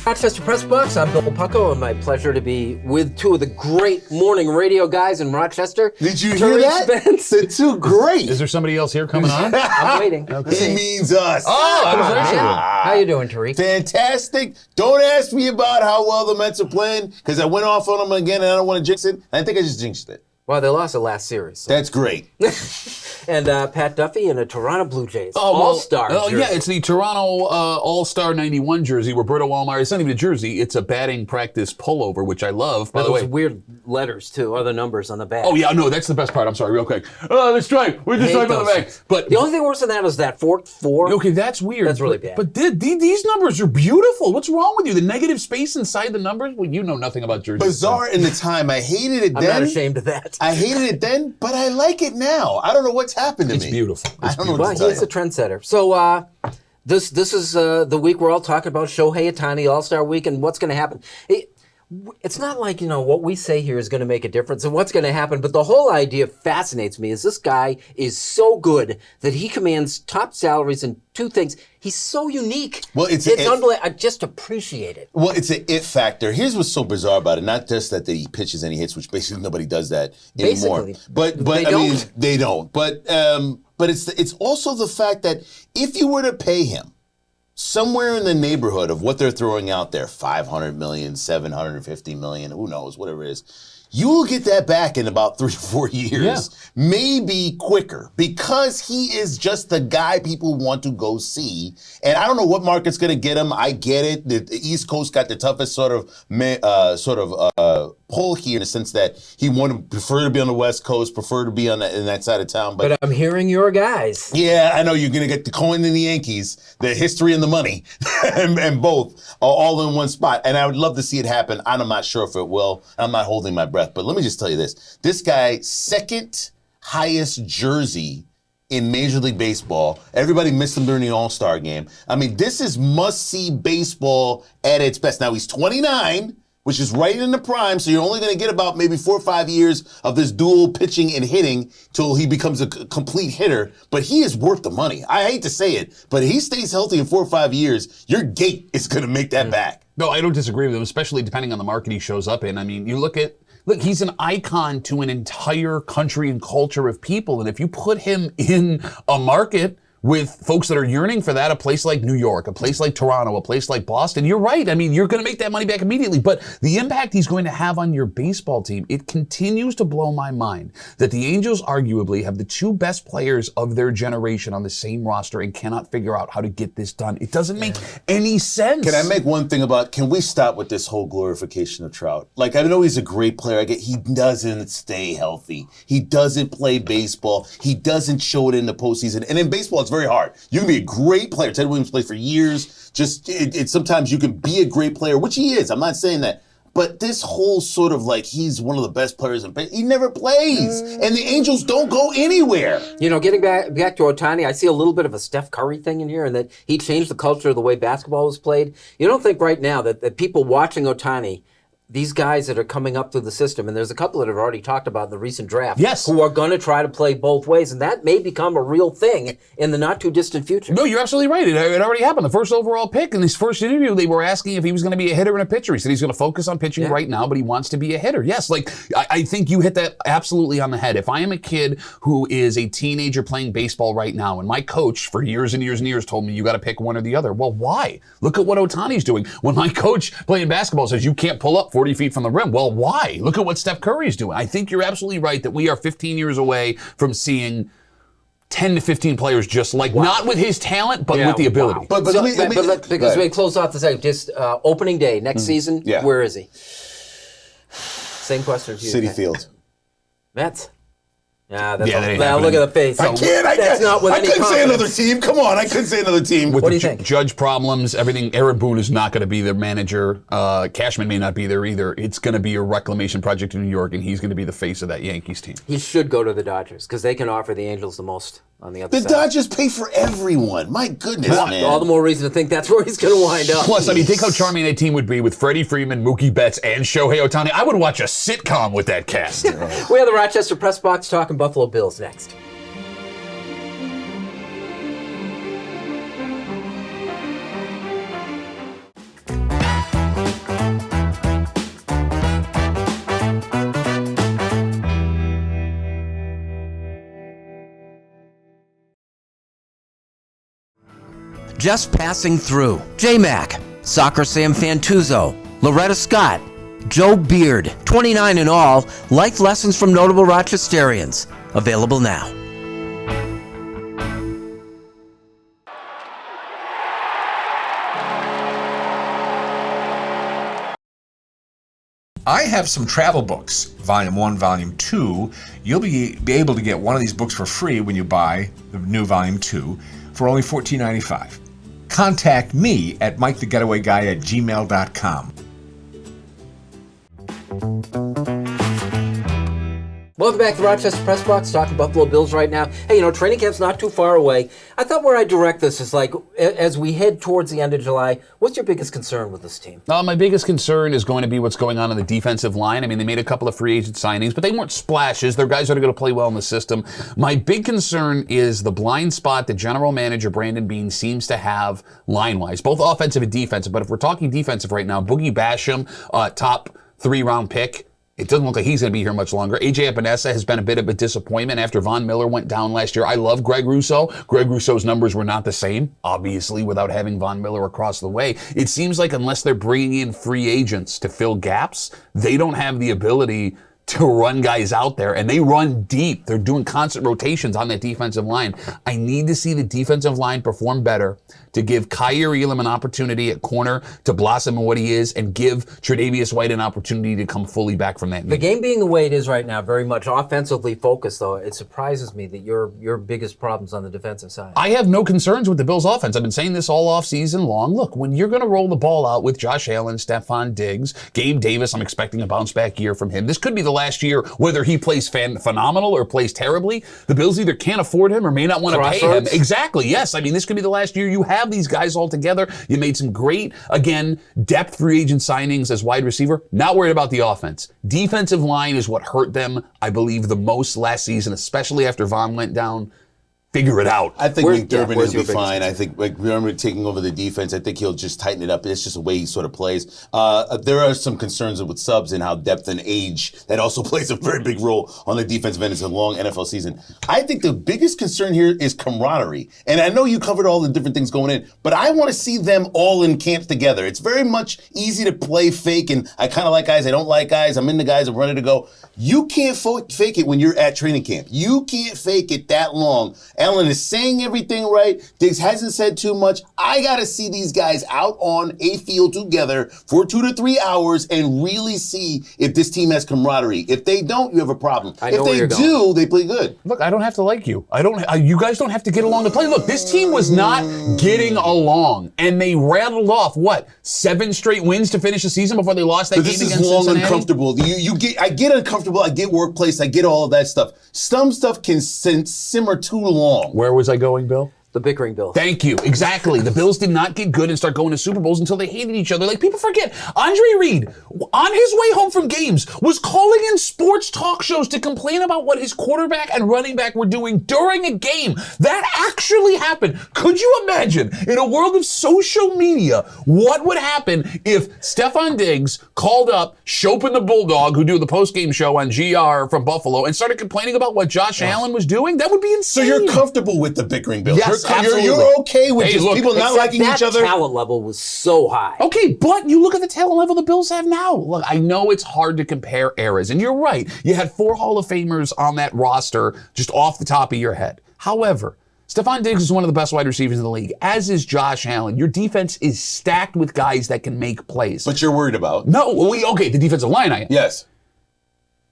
Rochester Press Box, I'm Bill Pucko, and my pleasure to be with two of the great morning radio guys in Rochester. Did you Tariq, hear that? Spence. The two great. Is there somebody else here coming on? I'm waiting. He means us. I was actually- How you doing, Tariq? Fantastic. Don't ask me about how well the Mets are playing, because I went off on them again and I don't want to jinx it. I think I just jinxed it. Well, they lost the last series. So. That's great. And Pat Duffy in a Toronto Blue Jays well, All-Star jersey. yeah, it's the Toronto All-Star 91 jersey. Roberto Alomar. It's not even a jersey. It's a batting practice pullover, which I love. By the way, weird letters, too, other numbers on the back. oh, yeah, no, that's the best part. I'm sorry, real quick. The stripe. We're just talking about the back. But the only thing worse than that is that forked four. okay, that's weird. That's really bad. But these numbers are beautiful. What's wrong with you? The negative space inside the numbers? Well, you know nothing about jerseys. Bizarre in the time. I hated it then. I'm not ashamed of that. I hated it then, but I like it now. I don't know what's happened to It's me. beautiful. I don't know Well, what to tell he's you. a trendsetter. So this is the week we're all talking about Shohei Ohtani All-Star Week and what's going to happen. It's not like, what we say here is going to make a difference and what's going to happen, but the whole idea fascinates me is this guy is so good that he commands top salaries in two things. He's so unique. Well, it's unbelievable. I just appreciate it. Well, it's an it factor. Here's what's so bizarre about it. Not just that he pitches and he hits, which basically nobody does that anymore. Basically. But They I mean, don't. they don't. But it's also the fact that if you were to pay him somewhere in the neighborhood of what they're throwing out there, 500 million, 750 million, who knows, whatever it is, you will get that back in about 3 or 4 years, maybe quicker, because he is just the guy people want to go see. And I don't know what market's going to get him. I get it. The East Coast got the toughest sort of pull here in the sense that he would prefer to be on the West Coast, prefer to be on in that side of town. But I'm hearing your guys. Yeah, I know you're going to get the coin and the Yankees, the history and the money, and both all in one spot. And I would love to see it happen. I'm not sure if it will. I'm not holding my breath. But let me just tell you this. This guy, second highest jersey in Major League Baseball. Everybody missed him during the All-Star game. I mean, this is must-see baseball at its best. Now, he's 29, which is right in the prime, so you're only going to get about maybe 4 or 5 years of this dual pitching and hitting till he becomes a complete hitter. But he is worth the money. I hate to say it, but if he stays healthy in 4 or 5 years, your gate is going to make that back. No, I don't disagree with him, especially depending on the market he shows up in. I mean, you look, he's an icon to an entire country and culture of people. And if you put him in a market with folks that are yearning for that, a place like New York, a place like Toronto, a place like Boston, you're right. I mean, you're going to make that money back immediately. But the impact he's going to have on your baseball team, it continues to blow my mind that the Angels arguably have the two best players of their generation on the same roster and cannot figure out how to get this done. It doesn't make any sense. Can I make one thing can we stop with this whole glorification of Trout? Like, I know he's a great player. He doesn't stay healthy. He doesn't play baseball. He doesn't show it in the postseason. And in baseball, it's very hard. You can be a great player. Ted Williams played for years. Sometimes you can be a great player, which he is. I'm not saying that. But this whole sort of like he's one of the best players in baseball, he never plays. And the Angels don't go anywhere. Getting back to Ohtani, I see a little bit of a Steph Curry thing in here and that he changed the culture of the way basketball was played. You don't think right now that people watching Ohtani, these guys that are coming up through the system, and there's a couple that have already talked about in the recent draft, who are going to try to play both ways, and that may become a real thing in the not-too-distant future. No, you're absolutely right. It already happened. The first overall pick in his first interview, they were asking if he was going to be a hitter and a pitcher. He said he's going to focus on pitching right now, but he wants to be a hitter. Yes, I think you hit that absolutely on the head. If I am a kid who is a teenager playing baseball right now, and my coach for years and years and years told me you got to pick one or the other, well, why? Look at what Ohtani's doing. When my coach playing basketball says you can't pull up 40 feet from the rim, well, why? Look at what Steph Curry's doing. I think you're absolutely right that we are 15 years away from seeing 10 to 15 players just like, not with his talent, but with the ability. Wow. Because we close off the segment, just opening day next season, where is he? Same question to you. City Field. Mets. Yeah, that ain't now look at the face. I couldn't say another team. Come on, I couldn't say another team. With what do you think? Judge problems, everything. Aaron Boone is not going to be their manager. Cashman may not be there either. It's going to be a reclamation project in New York, and he's going to be the face of that Yankees team. He should go to the Dodgers because they can offer the Angels the most on the other side. The Dodgers pay for everyone. My goodness, man. All the more reason to think that's where he's going to wind up. Plus, I mean, think how charming that team would be with Freddie Freeman, Mookie Betts, and Shohei Ohtani. I would watch a sitcom with that cast. We have the Rochester Press Box talking Buffalo Bills next. just passing through. J-Mac, Soccer Sam Fantuzzo, Loretta Scott, Joe Beard, 29 in all, life lessons from notable Rochesterians. Available now. I have some travel books, Volume 1, Volume 2. You'll be able to get one of these books for free when you buy the new Volume 2 for only $14.95. Contact me at MikeTheGetawayGuy@gmail.com. Welcome back to Rochester Press Box, talking Buffalo Bills right now. Hey, training camp's not too far away. I thought where I'd direct this is as we head towards the end of July, what's your biggest concern with this team? My biggest concern is going to be what's going on in the defensive line. I mean, they made a couple of free agent signings, but they weren't splashes. They're guys that are going to play well in the system. My big concern is the blind spot that general manager Brandon Beane seems to have line-wise, both offensive and defensive. But if we're talking defensive right now, Boogie Basham, top 3-round pick, it doesn't look like he's going to be here much longer. A.J. Epinesa has been a bit of a disappointment after Von Miller went down last year. I love Greg Rousseau. Greg Rousseau's numbers were not the same, obviously, without having Von Miller across the way. It seems like unless they're bringing in free agents to fill gaps, they don't have the ability to run guys out there, and they run deep. They're doing constant rotations on that defensive line. I need to see the defensive line perform better to give Kyer Elam an opportunity at corner to blossom in what he is and give Tre'Davious White an opportunity to come fully back from that knee. The game being the way it is right now, very much offensively focused, though, it surprises me that your biggest problem's on the defensive side. I have no concerns with the Bills' offense. I've been saying this all off season long. Look, when you're going to roll the ball out with Josh Allen, Stephon Diggs, Gabe Davis, I'm expecting a bounce-back year from him. This could be the last year, whether he plays phenomenal or plays terribly. The Bills either can't afford him or may not want to pay him. Exactly, yes. I mean, this could be the last year you have these guys all together. You made some great, again, depth free agent signings as wide receiver. Not worried about the offense. Defensive line is what hurt them, I believe, the most last season, especially after Von went down. Figure it out. I think McDermott will be fine. I think McDermott taking over the defense, I think he'll just tighten it up. It's just the way he sort of plays. There are some concerns with subs and how depth and age, that also plays a very big role on the defensive end. It's a long NFL season. I think the biggest concern here is camaraderie. And I know you covered all the different things going in, but I want to see them all in camp together. It's very much easy to play fake, and I kind of like guys, I don't like guys, I'm into guys, I'm ready to go. You can't fake it when you're at training camp. You can't fake it that long. Allen is saying everything right. Diggs hasn't said too much. I got to see these guys out on a field together for 2 to 3 hours and really see if this team has camaraderie. If they don't, you have a problem. If they do, they play good. Look, I don't have to like you. You guys don't have to get along to play. Look, this team was not getting along, and they rattled off, 7 straight wins to finish the season before they lost that game against Cincinnati? This is long uncomfortable. I get uncomfortable. I get workplace. I get all of that stuff. Some stuff can simmer too long. Where was I going, Bill? The bickering Bills. Thank you. Exactly. The Bills did not get good and start going to Super Bowls until they hated each other. Like, people forget, Andre Reed, on his way home from games, was calling in sports talk shows to complain about what his quarterback and running back were doing during a game. That actually happened. Could you imagine, in a world of social media, what would happen if Stephon Diggs called up Chopin the Bulldog, who do the post-game show on GR from Buffalo, and started complaining about what Josh Allen was doing? That would be insane. So you're comfortable with the bickering, Bill? Yes. You're okay with people not liking each other? That talent level was so high. Okay, but you look at the talent level the Bills have now. Look, I know it's hard to compare eras, and you're right. You had 4 Hall of Famers on that roster just off the top of your head. However, Stephon Diggs is one of the best wide receivers in the league, as is Josh Allen. Your defense is stacked with guys that can make plays. But you're worried about? No, the defensive line I am. Yes.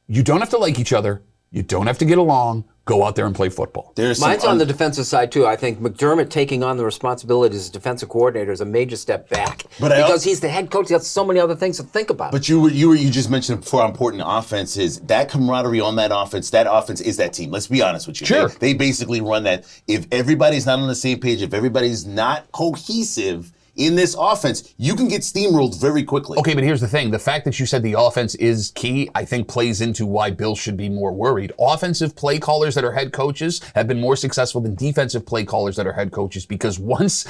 You don't have to like each other. You don't have to get along. Go out there and play football. Mine's on the defensive side, too. I think McDermott taking on the responsibilities as defensive coordinator is a major step back. Because he's the head coach. He has so many other things to think about. But you just mentioned before how important offense is. That camaraderie on that offense is that team. Let's be honest with you. Sure. They basically run that. If everybody's not on the same page, if everybody's not cohesive in this offense, you can get steamrolled very quickly. Okay, but here's the thing. The fact that you said the offense is key, I think plays into why Bill should be more worried. Offensive play callers that are head coaches have been more successful than defensive play callers that are head coaches, because once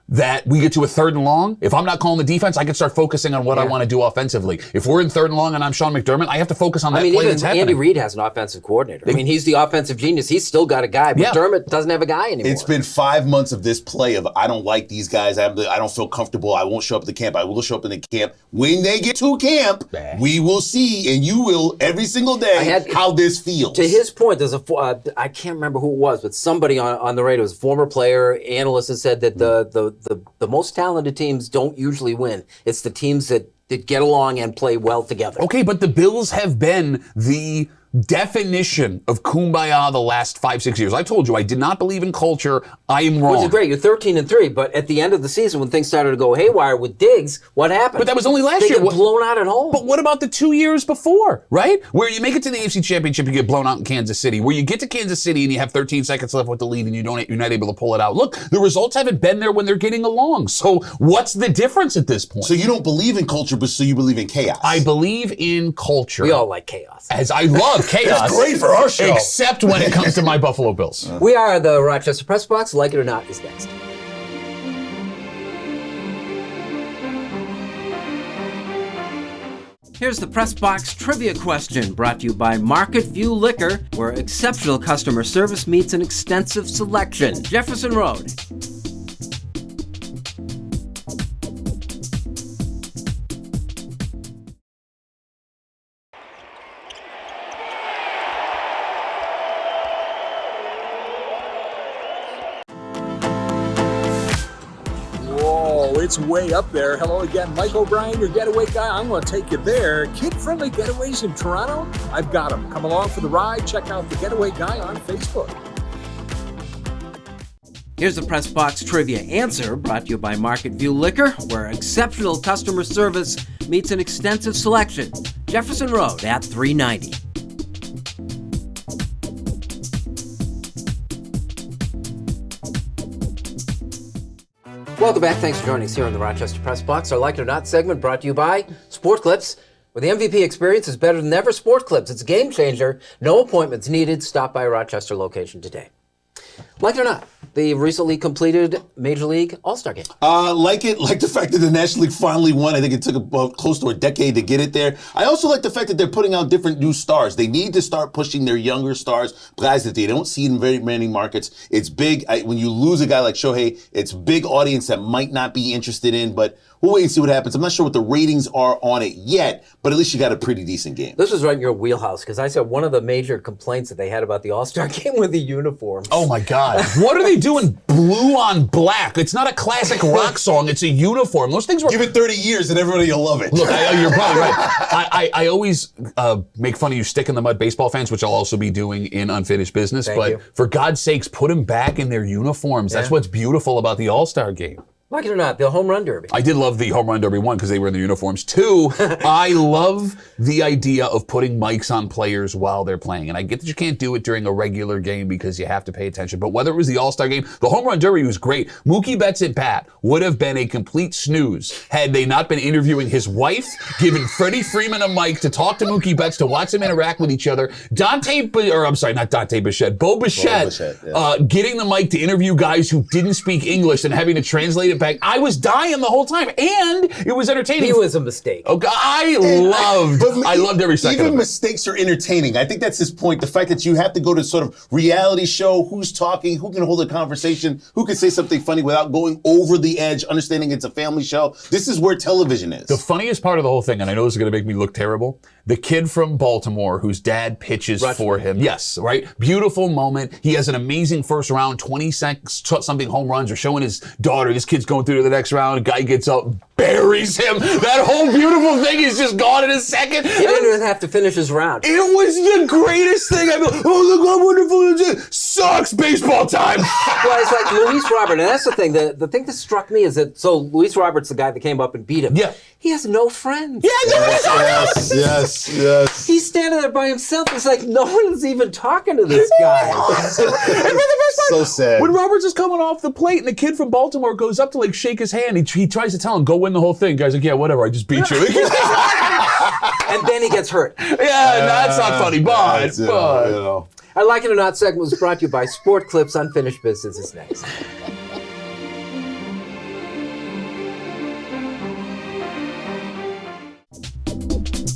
that we get to a 3rd and long, if I'm not calling the defense, I can start focusing on what I want to do offensively. If we're in 3rd and long and I'm Sean McDermott, I have to focus on that play that's happening. Andy Reid has an offensive coordinator. I mean, he's the offensive genius. He's still got a guy. McDermott doesn't have a guy anymore. It's been 5 months of this play of I don't like these guys. I don't feel comfortable. I won't show up at the camp. I will show up in the camp. When they get to camp, we will see, and you will every single day, how this feels. To his point, there's I can't remember who it was, but somebody on the radio, was a former player, analyst, has said that the most talented teams don't usually win. It's the teams that get along and play well together. Okay, but the Bills have been the definition of kumbaya the last 5-6 years. I told you I did not believe in culture. I am wrong. Which is great. You're 13-3, but at the end of the season, when things started to go haywire with Diggs, what happened? But that was only last year. They get blown out at home. But what about the 2 years before, right? Where you make it to the AFC Championship, you get blown out in Kansas City. Where you get to Kansas City and you have 13 seconds left with the lead and you're not able to pull it out. Look, the results haven't been there when they're getting along. So what's the difference at this point? So you don't believe in culture, but so you believe in chaos. I believe in culture. We all like chaos. As I love chaos. It's great for our show. Except when it comes to my Buffalo Bills. We are the Rochester Press Box. Like it or not is next. Here's the Press Box trivia question, brought to you by Market View Liquor, where exceptional customer service meets an extensive selection. Jefferson Road. It's way up there. Hello again, Mike O'Brien, your getaway guy. I'm going to take you there. Kid-friendly getaways in Toronto? I've got them. Come along for the ride. Check out the Getaway Guy on Facebook. Here's the Press Box trivia answer, brought to you by Market View Liquor, where exceptional customer service meets an extensive selection. Jefferson Road at 390. Welcome back. Thanks for joining us here on the Rochester Press Box. Our Like It or Not segment brought to you by Sport Clips. Where the MVP experience is better than ever, Sport Clips. It's a game changer. No appointments needed. Stop by a Rochester location today. Like it or not, the recently completed Major League All-Star Game. Like the fact that the National League finally won. I think it took about close to a decade to get it there. I also like the fact that they're putting out different new stars. They need to start pushing their younger stars, guys that they don't see in very many markets. It's big. When you lose a guy like Shohei, it's big audience that might not be interested in, but we'll wait and see what happens. I'm not sure what the ratings are on it yet, but at least you got a pretty decent game. This was right in your wheelhouse, because I said one of the major complaints that they had about the All-Star Game were the uniforms. Oh my God. What are they doing blue on black? It's not a classic rock song, it's a uniform. Those things were... Give it 30 years and everybody will love it. Look, you're probably right. I always make fun of you stick in the mud baseball fans, which I'll also be doing in Unfinished Business, but for God's sakes, put them back in their uniforms. That's what's beautiful about the All-Star Game. Like it or not, the Home Run Derby. I did love the Home Run Derby, one, because they were in their uniforms. Two, I love the idea of putting mics on players while they're playing. And I get that you can't do it during a regular game because you have to pay attention. But whether it was the All-Star Game, the Home Run Derby was great. Mookie Betts at bat would have been a complete snooze had they not been interviewing his wife, giving Freddie Freeman a mic to talk to Mookie Betts, to watch them interact with each other. Bo Bichette, getting the mic to interview guys who didn't speak English and having to translate it back. I was dying the whole time, and it was entertaining. He was a mistake. Okay, I loved every second of it. Even mistakes are entertaining. I think that's his point. The fact that you have to go to sort of reality show, who's talking, who can hold a conversation, who can say something funny without going over the edge, understanding it's a family show. This is where television is. The funniest part of the whole thing, and I know this is going to make me look terrible, the kid from Baltimore whose dad pitches for him. Yes, right? Beautiful moment. He has an amazing first round, 20 something home runs, or showing his daughter, this kid's going through to the next round, a guy gets up, buries him. That whole beautiful thing is just gone in a second. He didn't even have to finish his round. It was the greatest thing. I go, oh, look how wonderful it is. Sucks baseball time. Well, it's like Luis Robert, and that's the thing. The thing that struck me is that, so Luis Robert's the guy that came up and beat him. Yeah. He has no friends. Yeah, yes. He's standing there by himself. It's like no one's even talking to this guy. So sad. When Roberts is coming off the plate and the kid from Baltimore goes up to like shake his hand, he tries to tell him, go win the whole thing. Guy's like, yeah, whatever, I just beat you. And then he gets hurt. Yeah, that's not funny, but. Our Like It or Not segment was brought to you by Sport Clips. Unfinished Business is next.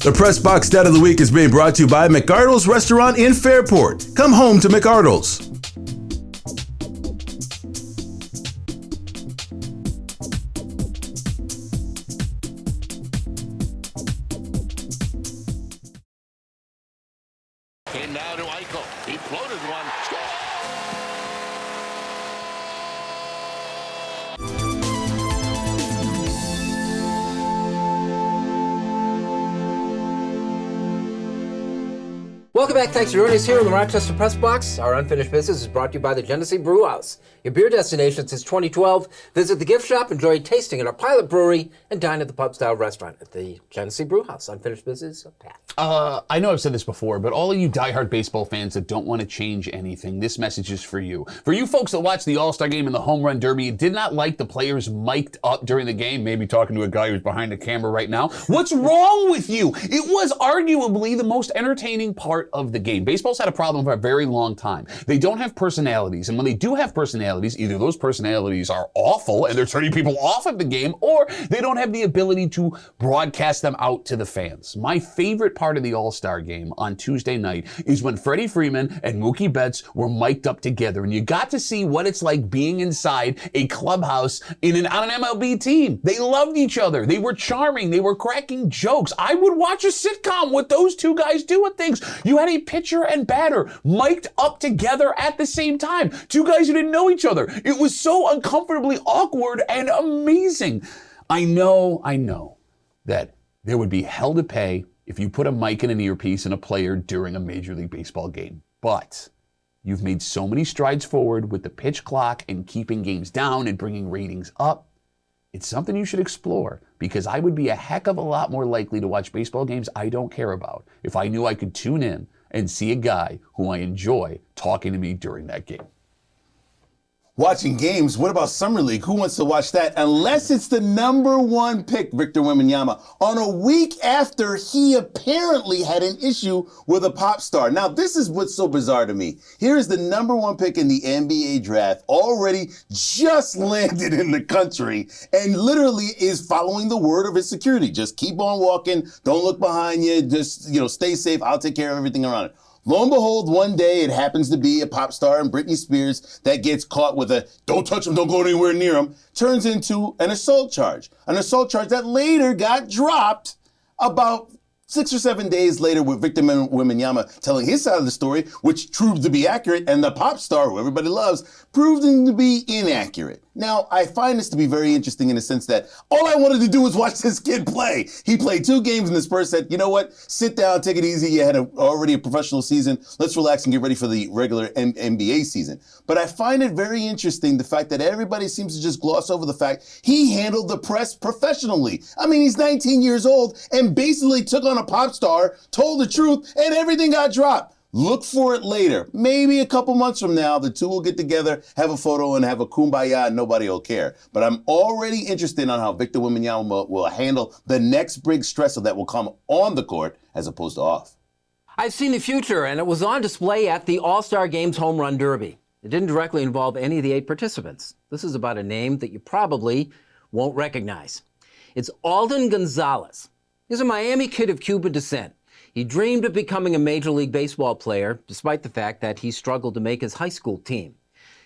The Press Box Stat of the Week is being brought to you by McArdle's Restaurant in Fairport. Come home to McArdle's. In now to Eichel. He floated one. Welcome back. Thanks for joining us here in the Rochester Press Box. Our unfinished business is brought to you by the Genesee Brew House, your beer destination since 2012. Visit the gift shop, enjoy tasting at our pilot brewery, and dine at the pub-style restaurant at the Genesee Brew House. Unfinished business, Pat. I know I've said this before, but all of you diehard baseball fans that don't want to change anything, this message is for you. For you folks that watched the All-Star Game and the Home Run Derby and did not like the players mic'd up during the game, maybe talking to a guy who's behind the camera right now, what's wrong with you? It was arguably the most entertaining part of the game. Baseball's had a problem for a very long time. They don't have personalities, and when they do have personalities, either those personalities are awful and they're turning people off of the game, or they don't have the ability to broadcast them out to the fans. My favorite part of the All-Star Game on Tuesday night is when Freddie Freeman and Mookie Betts were mic'd up together, and you got to see what it's like being inside a clubhouse on an MLB team. They loved each other. They were charming. They were cracking jokes. I would watch a sitcom with those two guys doing things. You had a pitcher and batter mic'd up together at the same time. Two guys who didn't know each other. It was so uncomfortably awkward and amazing. I know that there would be hell to pay if you put a mic in an earpiece in a player during a Major League Baseball game. But you've made so many strides forward with the pitch clock and keeping games down and bringing ratings up. It's something you should explore, because I would be a heck of a lot more likely to watch baseball games I don't care about if I knew I could tune in and see a guy who I enjoy talking to me during that game. Watching games, what about Summer League? Who wants to watch that? Unless it's the number one pick, Victor Wembanyama, on a week after he apparently had an issue with a pop star. Now, this is what's so bizarre to me. Here is the number one pick in the NBA draft, already just landed in the country, and literally is following the word of his security. Just keep on walking. Don't look behind you. Just, stay safe. I'll take care of everything around it. Lo and behold, one day it happens to be a pop star and Britney Spears that gets caught with a don't touch him, don't go anywhere near him, turns into an assault charge. An assault charge that later got dropped about 6 or 7 days later with Victor Wembanyama telling his side of the story, which proved to be accurate, and the pop star, who everybody loves, proved to be inaccurate. Now, I find this to be very interesting in the sense that all I wanted to do was watch this kid play. He played 2 games and the Spurs said, you know what, sit down, take it easy. You had already a professional season. Let's relax and get ready for the regular NBA season. But I find it very interesting, the fact that everybody seems to just gloss over the fact he handled the press professionally. I mean, he's 19 years old and basically took on a pop star, told the truth, and everything got dropped. Look for it later. Maybe a couple months from now, the two will get together, have a photo, and have a kumbaya, and nobody will care. But I'm already interested on how Victor Wembanyama will handle the next big stressor that will come on the court as opposed to off. I've seen the future, and it was on display at the All-Star Games Home Run Derby. It didn't directly involve any of the 8 participants. This is about a name that you probably won't recognize. It's Alden Gonzalez. He's a Miami kid of Cuban descent. He dreamed of becoming a Major League Baseball player, despite the fact that he struggled to make his high school team.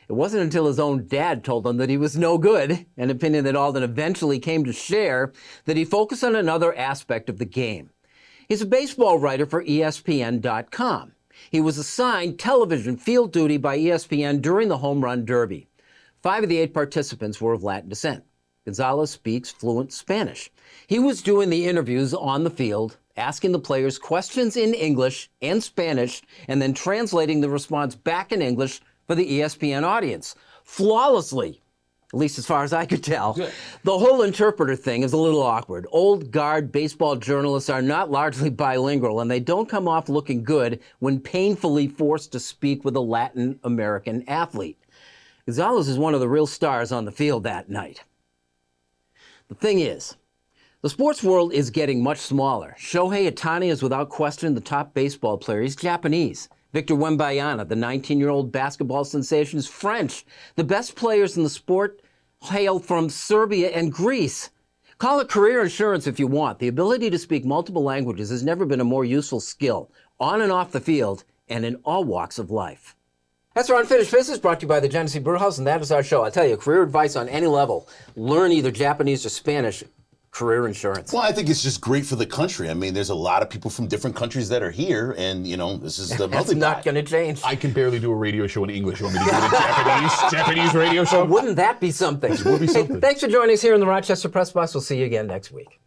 It wasn't until his own dad told him that he was no good, an opinion that Alden eventually came to share, that he focused on another aspect of the game. He's a baseball writer for ESPN.com. He was assigned television field duty by ESPN during the Home Run Derby. 5 of the 8 participants were of Latin descent. Gonzalez speaks fluent Spanish. He was doing the interviews on the field, asking the players questions in English and Spanish, and then translating the response back in English for the ESPN audience. Flawlessly, at least as far as I could tell. Good. The whole interpreter thing is a little awkward. Old guard baseball journalists are not largely bilingual, and they don't come off looking good when painfully forced to speak with a Latin American athlete. Gonzalez is one of the real stars on the field that night. The thing is, the sports world is getting much smaller. Shohei Ohtani is without question the top baseball player. He's Japanese. Victor Wembanyama, the 19-year-old basketball sensation, is French. The best players in the sport hail from Serbia and Greece. Call it career insurance if you want. The ability to speak multiple languages has never been a more useful skill, on and off the field, and in all walks of life. That's our Unfinished Business, brought to you by the Genesee Brewhouse, and that is our show. I tell you, career advice on any level. Learn either Japanese or Spanish. Career insurance. Well, I think it's just great for the country. I mean, there's a lot of people from different countries that are here, and this is the That's not going to change. I can barely do a radio show in English. You want me to do a Japanese radio show? Wouldn't that be something? It would be something. Hey, thanks for joining us here in the Rochester Press Box. We'll see you again next week.